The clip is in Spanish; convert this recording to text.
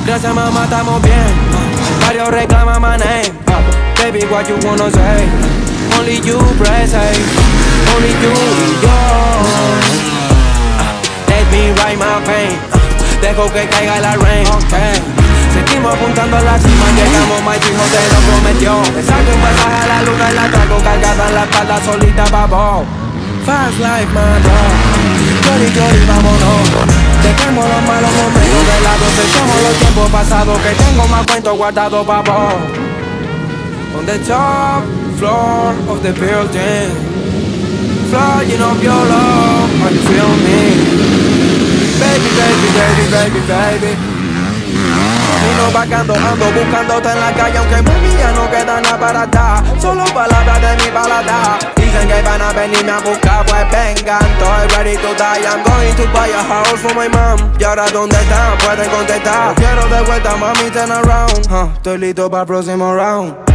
Gracias mamá, estamos bien. Varios reclaman my name. Baby, what you wanna say? Only you present. Only you y yo. Let me write my pain. Dejo que caiga la rain. Seguimos apuntando a la cima, llegamos, my hijo te lo prometió. Le saco un pasaje a la luna y la traigo cargada en la espalda solita, babo. Fast life, my dog. Chori, vámonos. Dejemos los malos momentos de lado, fechemos los tiempos pasados, que tengo más cuentos guardados, babo. On the top floor of the building, flying up your love, how you feel me? Baby. Y no vagando, ando buscándote en la calle, aunque mami ya no queda nada para dar. Solo palabras de mi balada. Dicen que van a venirme a buscar, pues vengan. Estoy ready to die, I'm going to buy a house for my mom. Y ahora ¿dónde están? Pueden contestar. Quiero de vuelta, mami, turn around. Estoy listo para el próximo round.